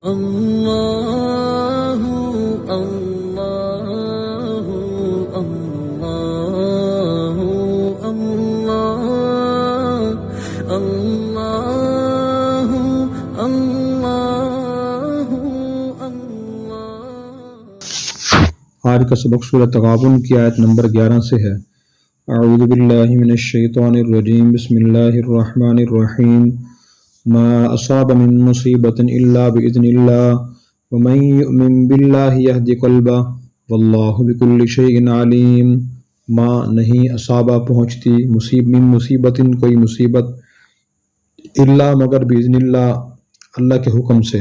اللہ اللہ اللہ اللہ اللہ اللہ اللہ۔ آج کا سبق سورۃ تغابن کی آیت نمبر 11 سے ہے۔ اعوذ باللہ من الشیطان الرجیم، بسم اللہ الرحمن الرحیم۔ ما اصاب من مصیبت الا باذن اللہ ومن یؤمن باللہ یہد قلبہ واللہ بکل شیء علیم۔ ما نہیں اصابہ پہنچتی، من مصیبت کوئی مصیبت، الا مگر باذن اللہ اللہ کے حکم سے۔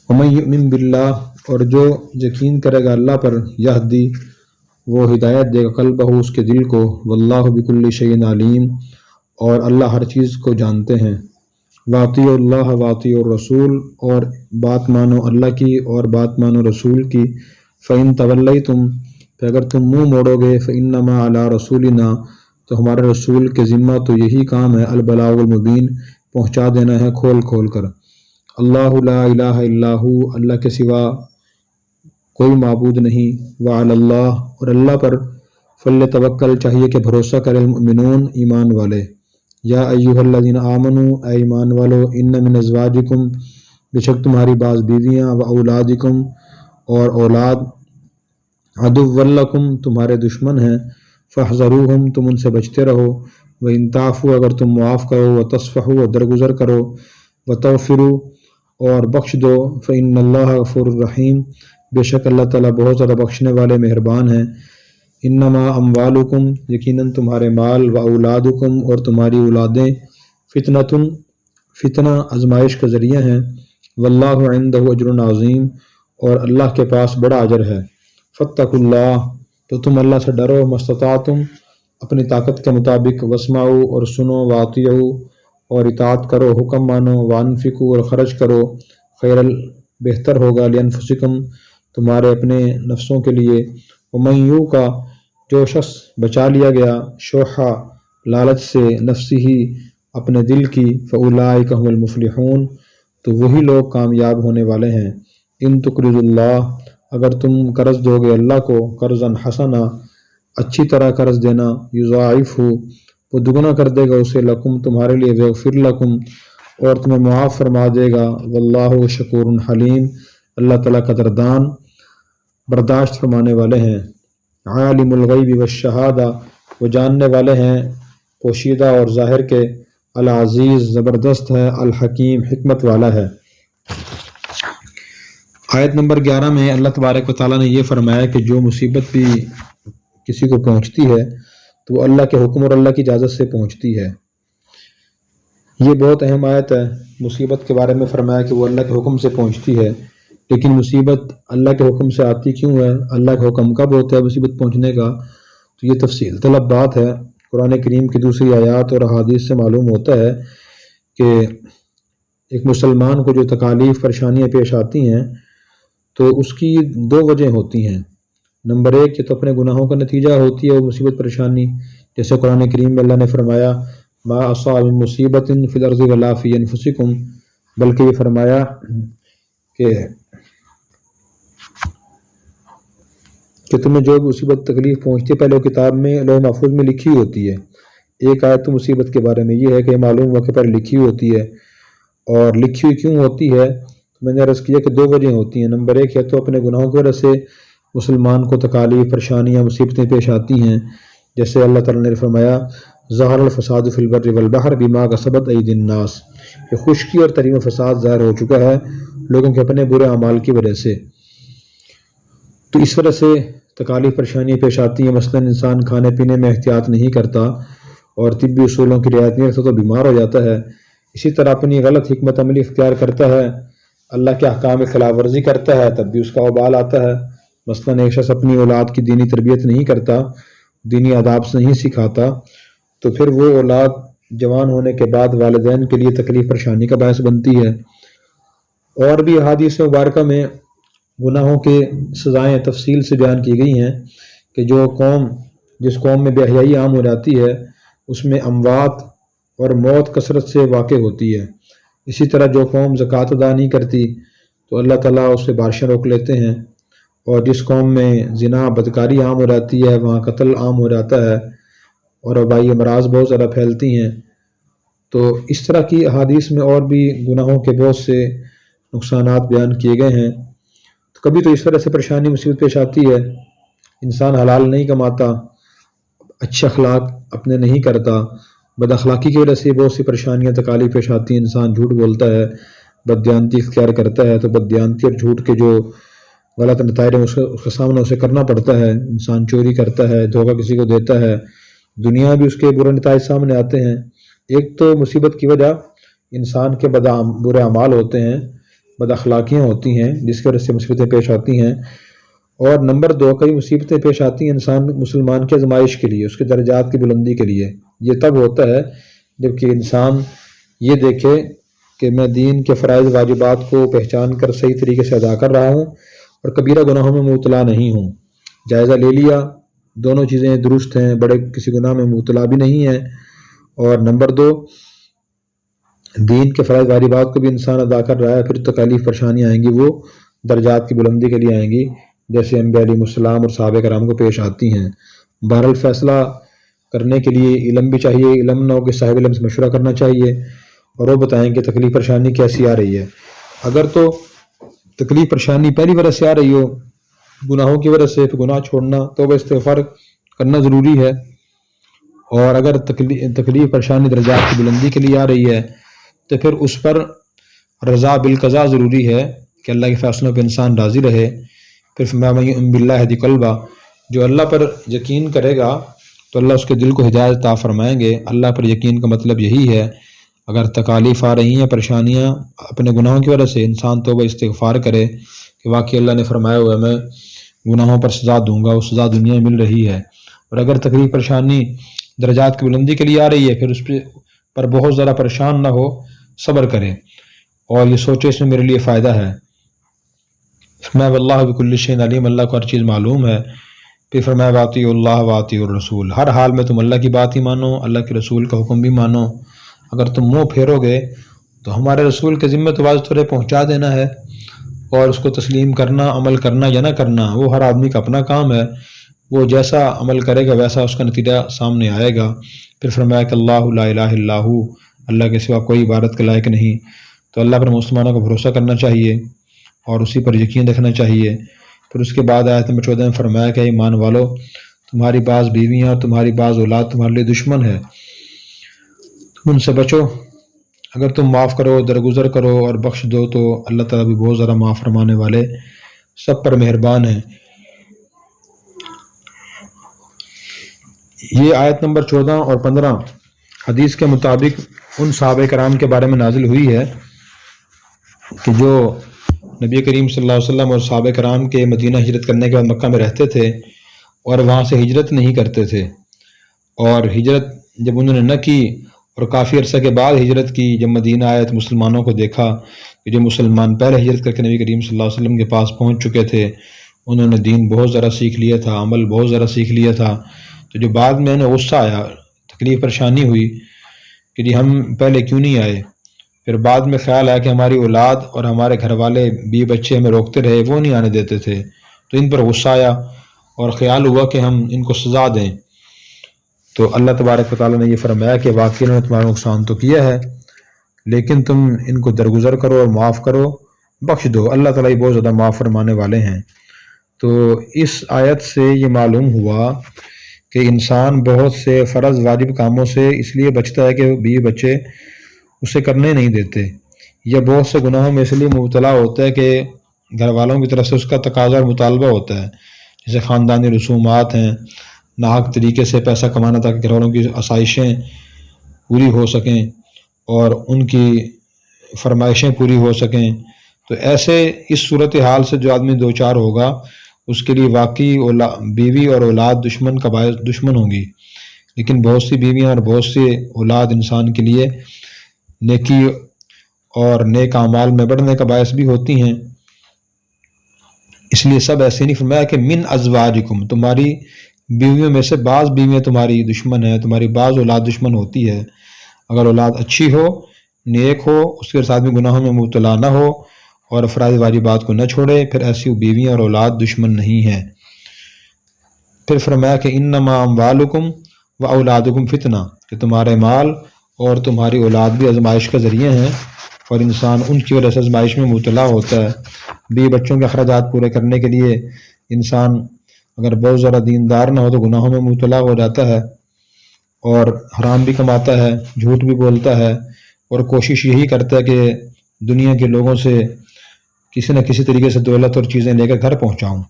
ومن یؤمن باللہ اور جو یقین کرے گا اللہ پر، یہدی وہ ہدایت دے گا قلبہ اس کے دل کو، واللہ بکل شیء علیم اور اللہ ہر چیز کو جانتے ہیں۔ واطیعوا اللہ واطیعوا الرسول اور بات مانو اللہ کی اور بات مانو رسول کی۔ فإن تولیتم پھر اگر تم منہ موڑو گے، فإنما علی رسولنا تو ہمارے رسول کے ذمہ تو یہی کام ہے، البلاغ المبین پہنچا دینا ہے کھول کھول کر۔ اللہ لا الہ الا ہو اللہ کے سوا کوئی معبود نہیں، وعلی اللہ اور اللہ پر فلیتوکل چاہیے کہ بھروسہ کرے المؤمنون ایمان والے۔ یا ایھا الذین آمنوا اے ایمان والو، ان من ازواجکم بے شک تمہاری بعض بیویاں، و اولادکم اور اولاد، عدو لکم تمہارے دشمن ہیں، فاحذروہم تم ان سے بچتے رہو، وان تعفوا اگر تم معاف کرو، وتصفحوا اور درگزر کرو، وتغفروا اور بخش دو، فإن اللہ غفور الرحیم بے شک اللہ تعالیٰ بہت زیادہ بخشنے والے مہربان ہیں۔ انما اموالکم یقیناً تمہارے مال، و اولادکم اور تمہاری اولادیں، فتنہ آزمائش کا ذریعہ ہیں، واللہ عندہ اجر عظیم اور اللہ کے پاس بڑا اجر ہے۔ فاتقوا اللہ تو تم اللہ سے ڈرو، مستطعتم اپنی طاقت کے مطابق، واسمعوا اور سنو، واطیعوا اور اطاعت کرو، حکم مانو، وانفقوا اور خرچ کرو، خیر بہتر ہوگا، لانفسکم تمہارے اپنے نفسوں کے لیے۔ ومن یوق جو شخص بچا لیا گیا، شوحا لالچ سے، نفسی ہی اپنے دل کی، فاولئک هم المفلحون تو وہی لوگ کامیاب ہونے والے ہیں۔ ان تقرضوا اللہ اگر تم قرض دو گے اللہ کو، قرضا حسنا اچھی طرح قرض دینا، یضاعفہ وہ دگنا کر دے گا اسے، لکم تمہارے لیے، ویغفر لکم اور تمہیں معاف فرما دے گا، واللہ شکور حلیم اللہ تعالیٰ قدردان برداشت فرمانے والے ہیں۔ عالم الغیب والشہادہ وہ جاننے والے ہیں پوشیدہ اور ظاہر کے، العزیز زبردست ہے، الحکیم حکمت والا ہے۔ آیت نمبر 11 میں اللہ تبارک و تعالیٰ نے یہ فرمایا کہ جو مصیبت بھی کسی کو پہنچتی ہے تو وہ اللہ کے حکم اور اللہ کی اجازت سے پہنچتی ہے۔ یہ بہت اہم آیت ہے۔ مصیبت کے بارے میں فرمایا کہ وہ اللہ کے حکم سے پہنچتی ہے، لیکن مصیبت اللہ کے حکم سے آتی کیوں ہے؟ اللہ کا حکم کب ہوتا ہے مصیبت پہنچنے کا؟ تو یہ تفصیل طلب بات ہے۔ قرآن کریم کی دوسری آیات اور احادیث سے معلوم ہوتا ہے کہ ایک مسلمان کو جو تکالیف پریشانیاں پیش آتی ہیں تو اس کی دو وجہ ہوتی ہیں۔ نمبر ایک کہ تو اپنے گناہوں کا نتیجہ ہوتی ہے وہ مصیبت پریشانی، جیسے قرآن کریم میں اللہ نے فرمایا ما اصاب من مصیبت فی الارض ولا فی انفسکم، بلکہ یہ فرمایا کہ تمہیں جو مصیبت تکلیف پہنچتی ہے پہلے وہ کتاب میں لوح محفوظ میں لکھی ہوتی ہے۔ ایک آیت تو مصیبت کے بارے میں یہ ہے کہ معلوم ہوا کہ پہلے لکھی ہوتی ہے، اور لکھی ہوئی کیوں ہوتی ہے تو میں نے عرض کیا کہ دو وجہ ہوتی ہیں۔ نمبر ایک ہے تو اپنے گناہوں کی وجہ سے مسلمان کو تکالیف پریشانیاں مصیبتیں پیش آتی ہیں، جیسے اللہ تعالیٰ نے فرمایا ظہر الفساد فی البر والبحر بما کسبت ایدی الناس، یہ خشکی اور تریم فساد ظاہر ہو چکا ہے لوگوں کے اپنے برے اعمال کی وجہ سے۔ تو اس وجہ سے تکالیف پریشانیاں پیش آتی ہیں، مثلا انسان کھانے پینے میں احتیاط نہیں کرتا اور طبی اصولوں کی رعایت نہیں کرتا تو بیمار ہو جاتا ہے۔ اسی طرح اپنی غلط حکمت عملی اختیار کرتا ہے، اللہ کے احکام کی خلاف ورزی کرتا ہے، تب بھی اس کا وبال آتا ہے۔ مثلا ایک شخص اپنی اولاد کی دینی تربیت نہیں کرتا، دینی آداب سے نہیں سکھاتا، تو پھر وہ اولاد جوان ہونے کے بعد والدین کے لیے تکلیف پریشانی کا باعث بنتی ہے۔ اور بھی احادیث مبارکہ میں گناہوں کے سزائیں تفصیل سے بیان کی گئی ہیں کہ جس قوم میں بے حیائی عام ہو جاتی ہے اس میں اموات اور موت کثرت سے واقع ہوتی ہے۔ اسی طرح جو قوم زکوٰۃ ادا نہیں کرتی تو اللہ تعالیٰ اس سے بارشیں روک لیتے ہیں، اور جس قوم میں زنا بدکاری عام ہو جاتی ہے وہاں قتل عام ہو جاتا ہے اور وبائی امراض بہت زیادہ پھیلتی ہیں۔ تو اس طرح کی احادیث میں اور بھی گناہوں کے بہت سے نقصانات بیان کیے گئے ہیں۔ تو کبھی تو اس طرح سے پریشانی مصیبت پیش آتی ہے، انسان حلال نہیں کماتا، اچھے اخلاق اپنے نہیں کرتا، بد اخلاقی کی وجہ سے بہت سی پریشانیاں تکالیف پیش آتی ہیں، انسان جھوٹ بولتا ہے، بددیانتی اختیار کرتا ہے، تو بددیانتی اور جھوٹ کے جو غلط نتائج ہیں اس کے سامنے اسے کرنا پڑتا ہے۔ انسان چوری کرتا ہے، دھوکہ کسی کو دیتا ہے، دنیا بھی اس کے برے نتائج سامنے آتے ہیں۔ ایک تو مصیبت کی وجہ انسان کے برے اعمال ہوتے ہیں، بد اخلاقیاں ہوتی ہیں جس کی وجہ سے مصیبتیں پیش آتی ہیں، اور نمبر دو کئی مصیبتیں پیش آتی ہیں انسان مسلمان کی آزمائش کے لیے، اس کے درجات کی بلندی کے لیے۔ یہ تب ہوتا ہے جب کہ انسان یہ دیکھے کہ میں دین کے فرائض واجبات کو پہچان کر صحیح طریقے سے ادا کر رہا ہوں اور کبیرہ گناہوں میں مبتلا نہیں ہوں۔ جائزہ لے لیا، دونوں چیزیں درست ہیں، بڑے کسی گناہ میں مبتلا بھی نہیں ہے، اور نمبر دو دین کے فرائض واجبات کو بھی انسان ادا کر رہا ہے، پھر تکالیف پریشانیاں آئیں گی وہ درجات کی بلندی کے لیے آئیں گی، جیسے انبیاء علیہ السلام اور صحابہ کرام کو پیش آتی ہیں۔ بہرحال فیصلہ کرنے کے لیے علم بھی چاہیے، علم نہ ہو کہ صاحب علم سے مشورہ کرنا چاہیے اور وہ بتائیں کہ تکلیف پریشانی کیسی آ رہی ہے۔ اگر تو تکلیف پریشانی پہلی وجہ سے آ رہی ہو، گناہوں کی وجہ سے، پھر گناہ چھوڑنا توبہ استغفار کرنا ضروری ہے، اور اگر تکلیف پریشانی درجات کی بلندی کے لیے آ رہی ہے تو پھر اس پر رضا بالقضاء ضروری ہے کہ اللہ کے فیصلوں پہ انسان راضی رہے۔ پھر فرمایا من یؤمن باللہ یہدی قلبہ، جو اللہ پر یقین کرے گا تو اللہ اس کے دل کو ہدایت عطا فرمائیں گے۔ اللہ پر یقین کا مطلب یہی ہے اگر تکالیف آ رہی ہیں، پریشانیاں اپنے گناہوں کی وجہ سے، انسان توبہ استغفار کرے کہ واقعی اللہ نے فرمایا ہوا ہے میں گناہوں پر سزا دوں گا، وہ سزا دنیا میں مل رہی ہے۔ اور اگر تکلیف پریشانی درجات کی بلندی کے لیے آ رہی ہے پھر اس پر بہت زیادہ پریشان نہ ہو، صبر کرے اور یہ سوچے اس میں میرے لیے فائدہ ہے۔ فرمایا واللہ بکل شیء علیم، اللہ کو ہر چیز معلوم ہے۔ پھر فرمایا واطیعوا اللہ واطیعوا الرسول، ہر حال میں تم اللہ کی بات ہی مانو، اللہ کے رسول کا حکم بھی مانو۔ اگر تم منہ پھیرو گے تو ہمارے رسول کے ذمہ تو واضح طور پہنچا دینا ہے، اور اس کو تسلیم کرنا، عمل کرنا یا نہ کرنا وہ ہر آدمی کا اپنا کام ہے، وہ جیسا عمل کرے گا ویسا اس کا نتیجہ سامنے آئے گا۔ پھر فرمایا کہ اللہ لا الہ الا ہو، اللہ کے سوا کوئی عبادت کے لائق نہیں، تو اللہ پر مسلمانوں کو بھروسہ کرنا چاہیے اور اسی پر یقین رکھنا چاہیے۔ پھر اس کے بعد آیت نمبر 14 میں فرمایا کہ ایمان والو، تمہاری بعض بیویاں اور تمہاری بعض اولاد تمہارے لیے دشمن ہے، تم ان سے بچو، اگر تم معاف کرو، درگزر کرو اور بخش دو تو اللہ تعالیٰ بھی بہت زیادہ معاف فرمانے والے، سب پر مہربان ہے۔ یہ آیت نمبر 14 اور 15 حدیث کے مطابق ان صحابہ کرام کے بارے میں نازل ہوئی ہے کہ جو نبی کریم صلی اللہ علیہ وسلم اور صحابہ کرام کے مدینہ ہجرت کرنے کے بعد مکہ میں رہتے تھے اور وہاں سے ہجرت نہیں کرتے تھے، اور ہجرت جب انہوں نے نہ کی اور کافی عرصہ کے بعد ہجرت کی، جب مدینہ آئے تو مسلمانوں کو دیکھا کہ جو مسلمان پہلے ہجرت کر کے نبی کریم صلی اللہ علیہ وسلم کے پاس پہنچ چکے تھے، انہوں نے دین بہت ذرا سیکھ لیا تھا، عمل بہت ذرا سیکھ لیا تھا، تو جو بعد میں انہیں غصہ آیا، تکلیف پریشانی ہوئی کہ جی ہم پہلے کیوں نہیں آئے، پھر بعد میں خیال آیا کہ ہماری اولاد اور ہمارے گھر والے بی بچے ہمیں روکتے رہے، وہ نہیں آنے دیتے تھے، تو ان پر غصہ آیا اور خیال ہوا کہ ہم ان کو سزا دیں۔ تو اللہ تبارک و تعالیٰ نے یہ فرمایا کہ واقعی انہوں نے تمہارا نقصان تو کیا ہے لیکن تم ان کو درگزر کرو اور معاف کرو، بخش دو، اللہ تعالیٰ بہت زیادہ معاف فرمانے والے ہیں۔ تو اس آیت سے یہ معلوم ہوا کہ انسان بہت سے فرض واجب کاموں سے اس لیے بچتا ہے کہ بیوی بچے اسے کرنے نہیں دیتے، یا بہت سے گناہوں میں اس لیے مبتلا ہوتا ہے کہ گھر والوں کی طرف سے اس کا تقاضا اور مطالبہ ہوتا ہے، جیسے خاندانی رسومات ہیں، ناحق طریقے سے پیسہ کمانا تاکہ گھر والوں کی آسائشیں پوری ہو سکیں اور ان کی فرمائشیں پوری ہو سکیں۔ تو ایسے اس صورتحال سے جو آدمی دو چار ہوگا اس کے لیے واقعی بیوی اور اولاد دشمن کا باعث دشمن ہوں گی، لیکن بہت سی بیویاں اور بہت سی اولاد انسان کے لیے نیکی اور نیک اعمال میں بڑھنے کا باعث بھی ہوتی ہیں۔ اس لیے سب ایسے نہیں، فرمایا کہ من ازواجکم، تمہاری بیویوں میں سے بعض بیویاں تمہاری دشمن ہیں، تمہاری بعض اولاد دشمن ہوتی ہے۔ اگر اولاد اچھی ہو، نیک ہو، اس کے ساتھ میں گناہوں میں مبتلا نہ ہو اور فرائض واجبات کو نہ چھوڑے، پھر ایسی بیویاں اور اولاد دشمن نہیں ہیں۔ پھر فرمایا کہ انما اموالکم و اولادکم فتنہ، کہ تمہارے مال اور تمہاری اولاد بھی آزمائش کا ذریعہ ہیں، اور انسان ان کی وجہ سے آزمائش میں مبتلا ہوتا ہے۔ بیوی بچوں کے اخراجات پورے کرنے کے لیے انسان اگر بہت زیادہ دیندار نہ ہو تو گناہوں میں مبتلا ہو جاتا ہے، اور حرام بھی کماتا ہے، جھوٹ بھی بولتا ہے، اور کوشش یہی کرتا ہے کہ دنیا کے لوگوں سے کسی نہ کسی طریقے سے دولت اور چیزیں لے کر گھر پہنچاؤں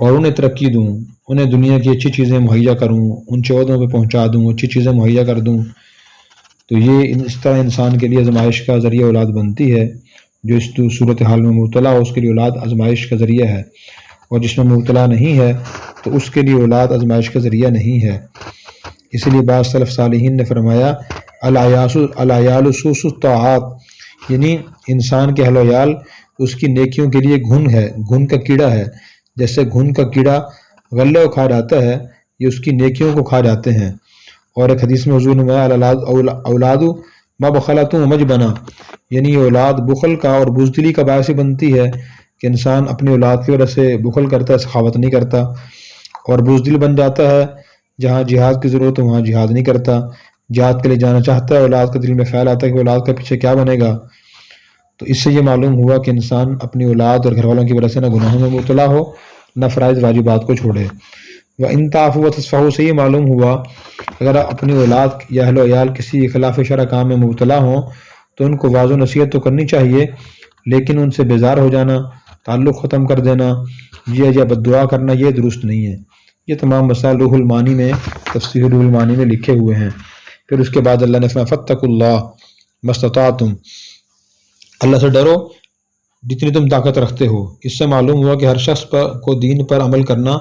اور انہیں ترقی دوں، انہیں دنیا کی اچھی چیزیں مہیا کروں، اونچے عہدوں پہ پہنچا دوں، اچھی چیزیں مہیا کر دوں۔ تو یہ اس طرح انسان کے لیے آزمائش کا ذریعہ اولاد بنتی ہے۔ جو اس صورتحال میں مبتلا ہو اس کے لیے اولاد آزمائش کا ذریعہ ہے، اور جس میں مبتلا نہیں ہے تو اس کے لیے اولاد آزمائش کا ذریعہ نہیں ہے۔ اسی لیے بعض سلف صالحین نے فرمایا العیال سوس الطاعات، یعنی انسان کے اہل و عیال اس کی نیکیوں کے لیے گھن ہے، گھن کا کیڑا ہے۔ جیسے گھن کا کیڑا غلے کو کھا جاتا ہے، یہ اس کی نیکیوں کو کھا جاتے ہیں۔ اور ایک حدیث میں حضور نے فرمایا اولاد ما بخلۃ مجبنا، یعنی اولاد بخل کا اور بزدلی کا باعث بنتی ہے کہ انسان اپنی اولاد کی وجہ سے بخل کرتا ہے، سخاوت نہیں کرتا، اور بزدل بن جاتا ہے۔ جہاں جہاد کی ضرورت ہے وہاں جہاد نہیں کرتا، جہاد کے لیے جانا چاہتا ہے، اولاد کا دل میں خیال آتا ہے کہ اولاد کا پیچھے کیا بنے گا۔ تو اس سے یہ معلوم ہوا کہ انسان اپنی اولاد اور گھر والوں کی وجہ سے نہ گناہوں میں مبتلا ہو، نہ فرائض واجبات کو چھوڑے۔ وَإِن تَعْفُوا وَتَصْفَحُوا، سے یہ معلوم ہوا اگر اپنی اولاد یا اہل و عیال کسی خلاف شرع کام میں مبتلا ہوں تو ان کو واضح و نصیحت تو کرنی چاہیے، لیکن ان سے بیزار ہو جانا، تعلق ختم کر دینا یا بد دعا کرنا یہ درست نہیں ہے۔ یہ تمام مسائل روح المعانی میں، تفسیر روح المعانی میں لکھے ہوئے ہیں۔ پھر اس کے بعد اللہ نے فرمایا فاتقوا اللہ ما استطعتم، اللہ سے ڈرو جتنی تم طاقت رکھتے ہو۔ اس سے معلوم ہوا کہ ہر شخص کو دین پر عمل کرنا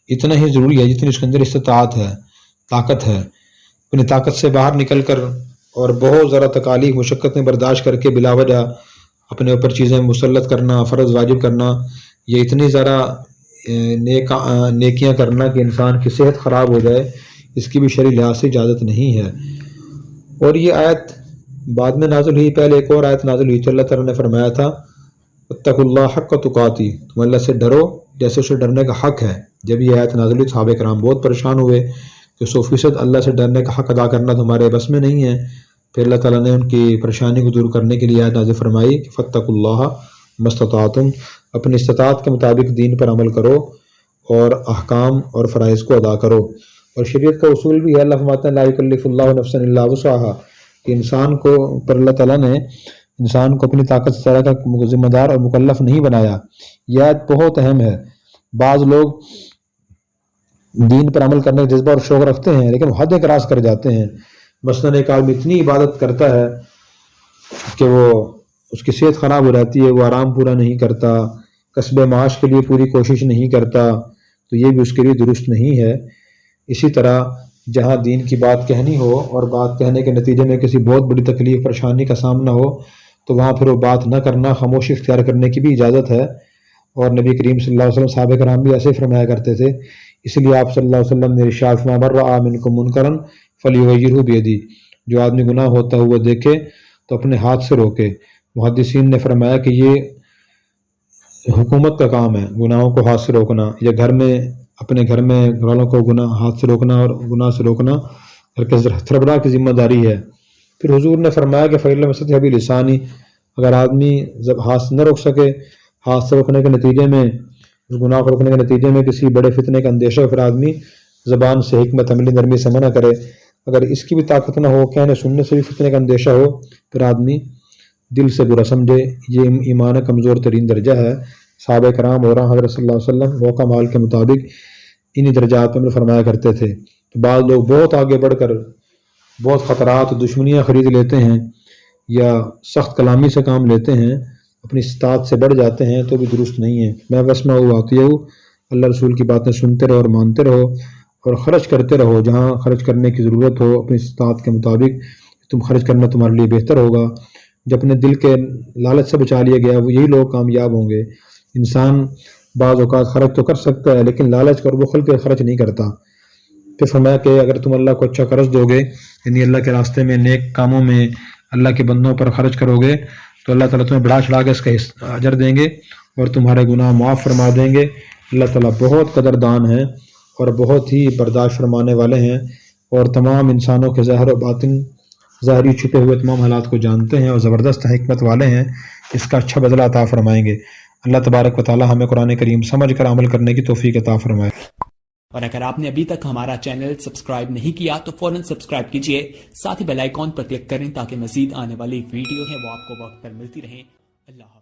اتنا ہی ضروری ہے جتنی اس کے اندر استطاعت ہے، طاقت ہے۔ اپنی طاقت سے باہر نکل کر اور بہت زیادہ تکالیف مشقتیں برداشت کر کے بلا وجہ اپنے اوپر چیزیں مسلط کرنا، فرض واجب کرنا، یہ اتنی زیادہ نیکیاں کرنا کہ انسان کی صحت خراب ہو جائے، اس کی بھی شرعی لحاظ سے اجازت نہیں ہے۔ اور یہ آیت بعد میں نازل ہوئی، پہلے ایک اور آیت نازل ہوئی تو اللہ تعالیٰ نے فرمایا تھا اتقوا اللہ حق تقاتی، تم اللہ سے ڈرو جیسے اسے ڈرنے کا حق ہے۔ جب یہ آیت نازل ہوئی صحابہ کرام بہت پریشان ہوئے کہ 100% اللہ سے ڈرنے کا حق ادا کرنا تمہارے بس میں نہیں ہے۔ پھر اللہ تعالیٰ نے ان کی پریشانی کو دور کرنے کے لیے آیت نازل فرمائی کہ فاتقوا اللہ ما استطعتم، اپنی استطاعت کے مطابق دین پر عمل کرو اور احکام اور فرائض کو ادا کرو۔ اور شریعت کا اصول بھی ہے، اللہ فرماتے ہیں لا یکلف اللہ نفسا الا وسعها، کہ انسان کو پر اللہ تعالیٰ نے انسان کو اپنی طاقت سے زیادہ کا ذمہ دار اور مکلف نہیں بنایا۔ یہ آیت بہت اہم ہے۔ بعض لوگ دین پر عمل کرنے کا جذبہ اور شوق رکھتے ہیں لیکن وہ حد کراس کر جاتے ہیں۔ مثلاً ایک آدمی اتنی عبادت کرتا ہے کہ وہ اس کی صحت خراب ہو جاتی ہے، وہ آرام پورا نہیں کرتا، کسب معاش کے لیے پوری کوشش نہیں کرتا، تو یہ بھی اس کے لیے درست نہیں ہے۔ اسی طرح جہاں دین کی بات کہنی ہو اور بات کہنے کے نتیجے میں کسی بہت بڑی تکلیف پریشانی کا سامنا ہو تو وہاں پھر وہ بات نہ کرنا، خاموشی اختیار کرنے کی بھی اجازت ہے۔ اور نبی کریم صلی اللہ علیہ وسلم صحابہ کرام بھی ایسے فرمایا کرتے تھے، اس لیے آپ صلی اللہ علیہ وسلم نے ارشاد فرمایا من رأى منکم منکرا فلیغیرہ بیدہ، جو آدمی گناہ ہوتا ہوا دیکھے تو اپنے ہاتھ سے روکے۔ محدثین نے فرمایا کہ یہ حکومت کا کام ہے گناہوں کو ہاتھ سے روکنا، یا گھر میں اپنے گھر میں گھر والوں کو گناہ ہاتھ سے روکنا اور گناہ سے روکنا سربراہ کی ذمہ داری ہے۔ پھر حضور نے فرمایا کہ فَإِن لَمْ يَسْتَطِعْ بِلِسَانِهِ، اگر آدمی ہاتھ سے نہ روک سکے، ہاتھ سے روکنے کے نتیجے میں، اس گناہ کو روکنے کے نتیجے میں کسی بڑے فتنے کا اندیشہ ہو، پھر آدمی زبان سے حکمت عملی نرمی سے منع کرے۔ اگر اس کی بھی طاقت نہ ہو، کہنے سننے سے بھی فتنے کا اندیشہ ہو، پھر آدمی دل سے برا سمجھے، یہ ایمان کمزور ترین درجہ ہے۔ صحابہ کرام اور حضرت صلی اللہ علیہ وسلم موقع مال کے مطابق انہی درجات پر فرمایا کرتے تھے۔ تو بعض لوگ بہت آگے بڑھ کر بہت خطرات و دشمنیاں خرید لیتے ہیں یا سخت کلامی سے کام لیتے ہیں، اپنی استطاعت سے بڑھ جاتے ہیں، تو بھی درست نہیں ہے۔ میں بس میں وہ آتی ہوں، اللہ رسول کی باتیں سنتے رہو اور مانتے رہو اور خرچ کرتے رہو جہاں خرچ کرنے کی ضرورت ہو، اپنی استطاعت کے مطابق تم خرچ کرنا تمہارے لیے بہتر ہوگا۔ جب اپنے دل کے لالچ سے بچا لیا گیا وہ یہی لوگ کامیاب ہوں گے۔ انسان بعض اوقات خرچ تو کر سکتا ہے لیکن لالچ کر بخل کے خرچ نہیں کرتا۔ پھر فرمایا کہ اگر تم اللہ کو اچھا قرض دو گے، یعنی اللہ کے راستے میں نیک کاموں میں اللہ کے بندوں پر خرچ کرو گے تو اللہ تعالیٰ تمہیں بڑھا چڑھا کے اس کا اجر دیں گے اور تمہارے گناہ معاف فرما دیں گے۔ اللہ تعالیٰ بہت قدردان ہیں اور بہت ہی برداشت فرمانے والے ہیں، اور تمام انسانوں کے ظاہر و باطن، ظاہری چھپے ہوئے تمام حالات کو جانتے ہیں اور زبردست حکمت والے ہیں، اس کا اچھا بدلہ عطا فرمائیں گے۔ اللہ تبارک و تعالیٰ ہمیں قرآن کریم سمجھ کر عمل کرنے کی توفیق عطا فرمائے۔ اور اگر آپ نے ابھی تک ہمارا چینل سبسکرائب نہیں کیا تو فوراً سبسکرائب کیجئے، ساتھ ہی بیل آئیکن پر کلک کریں تاکہ مزید آنے والی ویڈیو ہے وہ آپ کو وقت پر ملتی رہیں۔ اللہ